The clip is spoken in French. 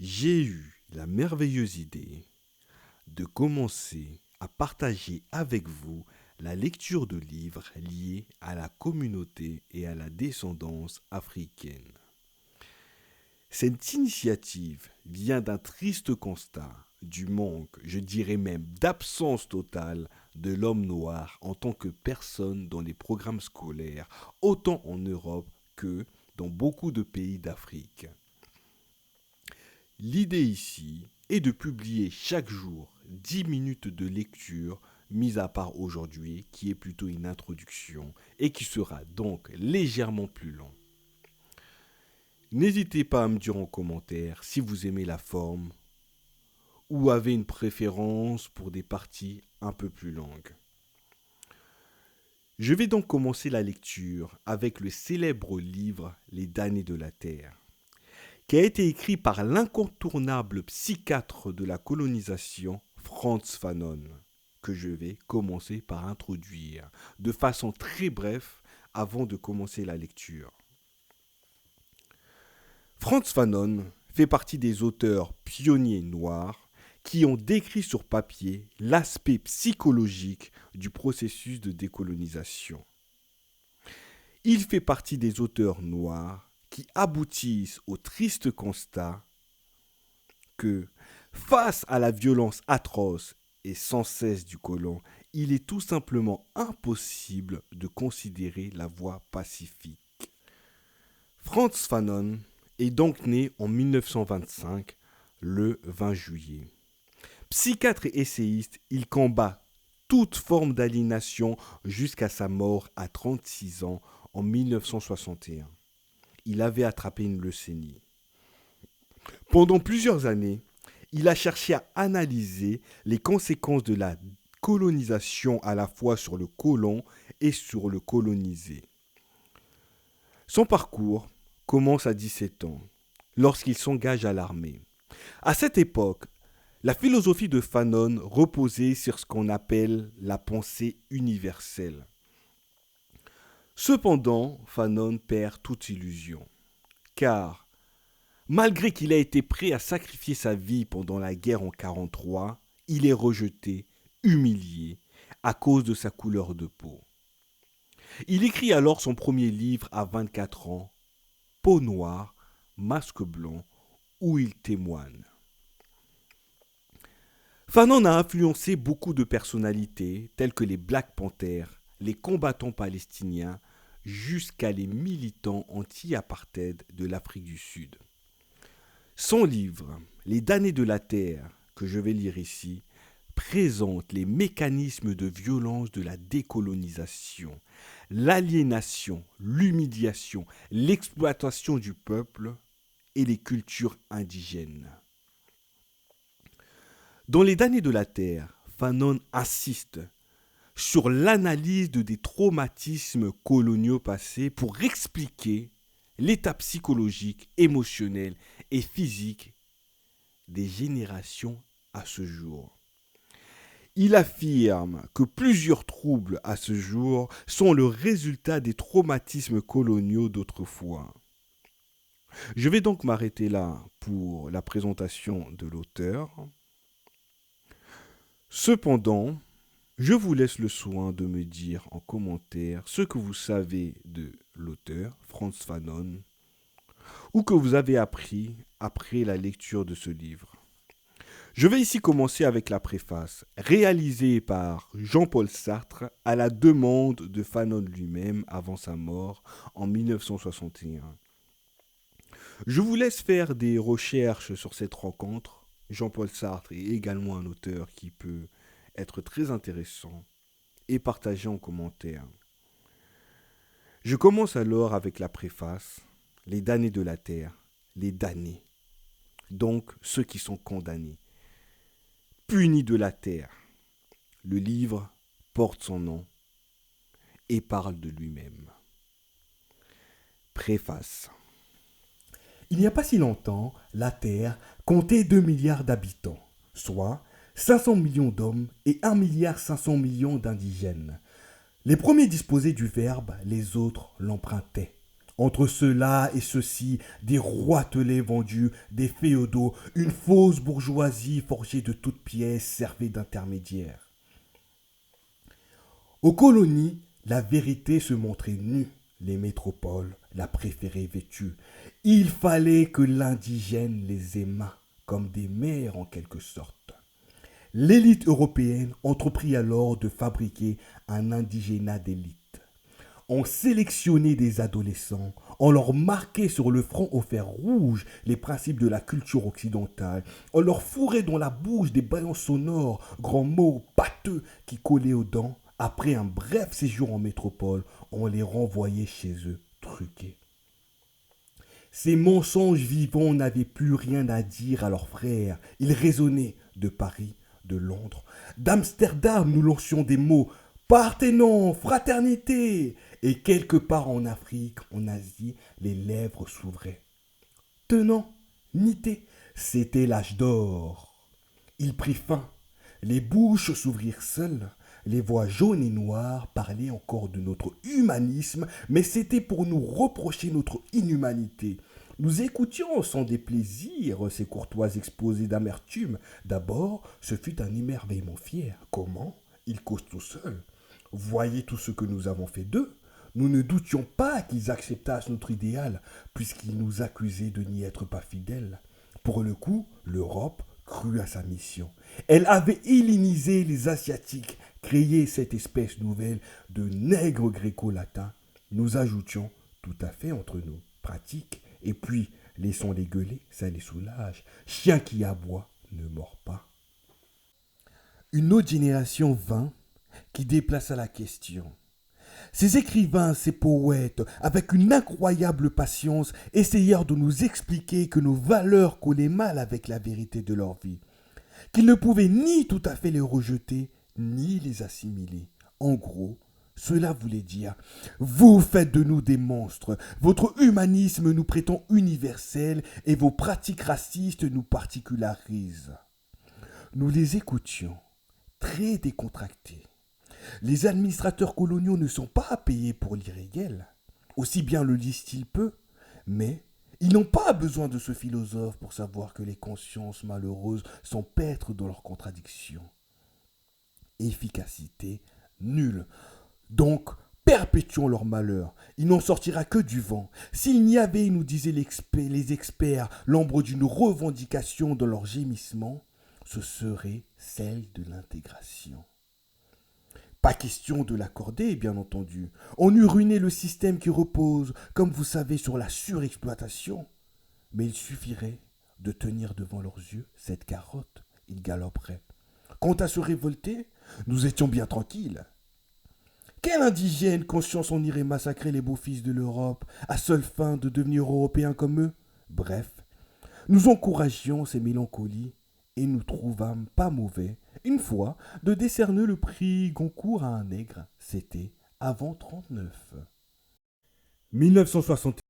J'ai eu la merveilleuse idée de commencer à partager avec vous la lecture de livres liés à la communauté et à la descendance africaine. Cette initiative vient d'un triste constat du manque, je dirais même d'absence totale de l'homme noir en tant que personne dans les programmes scolaires, autant en Europe que dans beaucoup de pays d'Afrique. L'idée ici est de publier chaque jour 10 minutes de lecture, mis à part aujourd'hui, qui est plutôt une introduction et qui sera donc légèrement plus long. N'hésitez pas à me dire en commentaire si vous aimez la forme ou avez une préférence pour des parties un peu plus longues. Je vais donc commencer la lecture avec le célèbre livre Les damnés de la Terre, qui a été écrit par l'incontournable psychiatre de la colonisation, Frantz Fanon, que je vais commencer par introduire de façon très brève avant de commencer la lecture. Frantz Fanon fait partie des auteurs pionniers noirs qui ont décrit sur papier l'aspect psychologique du processus de décolonisation. Il fait partie des auteurs noirs qui aboutissent au triste constat que, face à la violence atroce et sans cesse du colon, il est tout simplement impossible de considérer la voie pacifique. Frantz Fanon est donc né en 1925, le 20 juillet. Psychiatre et essayiste, il combat toute forme d'aliénation jusqu'à sa mort à 36 ans en 1961. Il avait attrapé une leucémie. Pendant plusieurs années, il a cherché à analyser les conséquences de la colonisation à la fois sur le colon et sur le colonisé. Son parcours commence à 17 ans, lorsqu'il s'engage à l'armée. À cette époque, la philosophie de Fanon reposait sur ce qu'on appelle la pensée universelle. Cependant, Fanon perd toute illusion, car malgré qu'il a été prêt à sacrifier sa vie pendant la guerre en 1943, il est rejeté, humilié, à cause de sa couleur de peau. Il écrit alors son premier livre à 24 ans, Peau noire, masque blanc, où il témoigne. Fanon a influencé beaucoup de personnalités telles que les Black Panthers, les combattants palestiniens, jusqu'à les militants anti-apartheid de l'Afrique du Sud. Son livre, Les damnés de la Terre, que je vais lire ici, présente les mécanismes de violence de la décolonisation, l'aliénation, l'humiliation, l'exploitation du peuple et les cultures indigènes. Dans Les damnés de la Terre, Fanon insiste sur l'analyse des traumatismes coloniaux passés pour expliquer l'état psychologique, émotionnel et physique des générations à ce jour. Il affirme que plusieurs troubles à ce jour sont le résultat des traumatismes coloniaux d'autrefois. Je vais donc m'arrêter là pour la présentation de l'auteur. Cependant, je vous laisse le soin de me dire en commentaire ce que vous savez de l'auteur, Frantz Fanon, ou que vous avez appris après la lecture de ce livre. Je vais ici commencer avec la préface, réalisée par Jean-Paul Sartre à la demande de Fanon lui-même avant sa mort en 1961. Je vous laisse faire des recherches sur cette rencontre. Jean-Paul Sartre est également un auteur qui peut être très intéressant et partagé en commentaire. Je commence alors avec la préface, les damnés de la terre, les damnés, donc ceux qui sont condamnés, punis de la terre. Le livre porte son nom et parle de lui-même. Préface. Il n'y a pas si longtemps, la Terre comptait 2 milliards d'habitants, soit 500 millions d'hommes et 1,5 milliard d'indigènes. Les premiers disposaient du verbe, les autres l'empruntaient. Entre cela et ceci, des roitelets vendus, des féodaux, une fausse bourgeoisie forgée de toutes pièces servait d'intermédiaire. Aux colonies, la vérité se montrait nue. Les métropoles la préféraient vêtue. Il fallait que l'indigène les aimât, comme des mères en quelque sorte. L'élite européenne entreprit alors de fabriquer un indigénat d'élite. On sélectionnait des adolescents, on leur marquait sur le front au fer rouge les principes de la culture occidentale, on leur fourrait dans la bouche des ballons sonores, grands mots pâteux qui collaient aux dents. Après un bref séjour en métropole, on les renvoyait chez eux, truqués. Ces mensonges vivants n'avaient plus rien à dire à leurs frères. Ils résonnaient de Paris, de Londres, d'Amsterdam. Nous lancions des mots Parthénon, fraternité. Et quelque part en Afrique, en Asie, les lèvres s'ouvraient. Tenant, nité, c'était l'âge d'or. Il prit fin. Les bouches s'ouvrirent seules. Les voix jaunes et noires parlaient encore de notre humanisme, mais c'était pour nous reprocher notre inhumanité. Nous écoutions sans déplaisir ces courtois exposés d'amertume. D'abord, ce fut un émerveillement fier. Comment? Ils causent tout seuls. Voyez tout ce que nous avons fait d'eux. Nous ne doutions pas qu'ils acceptassent notre idéal, puisqu'ils nous accusaient de n'y être pas fidèles. Pour le coup, l'Europe crut à sa mission. Elle avait hellénisé les Asiatiques, créé cette espèce nouvelle de nègres gréco-latins. Nous ajoutions, tout à fait entre nous, pratique, et puis laissons-les gueuler, ça les soulage. Chien qui aboie ne mord pas. Une autre génération vint qui déplaça la question. Ces écrivains, ces poètes, avec une incroyable patience, essayèrent de nous expliquer que nos valeurs collaient mal avec la vérité de leur vie, qu'ils ne pouvaient ni tout à fait les rejeter, ni les assimiler. En gros, cela voulait dire « Vous faites de nous des monstres, votre humanisme nous prétend universel et vos pratiques racistes nous particularisent. » Nous les écoutions, très décontractés. Les administrateurs coloniaux ne sont pas payés pour l'irréel. Aussi bien le lisent-ils peu, mais ils n'ont pas besoin de ce philosophe pour savoir que les consciences malheureuses sont paîtres dans leurs contradictions. Efficacité nulle. Donc, perpétuons leur malheur. Il n'en sortira que du vent. S'il n'y avait, nous disaient les experts, l'ombre d'une revendication dans leurs gémissements, ce serait celle de l'intégration. Pas question de l'accorder, bien entendu. On eût ruiné le système qui repose, comme vous savez, sur la surexploitation. Mais il suffirait de tenir devant leurs yeux cette carotte, ils galoperaient. Quant à se révolter, nous étions bien tranquilles. Quel indigène conscience on irait massacrer les beaux fils de l'Europe, à seule fin de devenir européens comme eux? Bref, nous encouragions ces mélancolies, et nous trouvâmes pas mauvais, une fois, de décerner le prix Goncourt à un nègre. C'était avant 39. 1961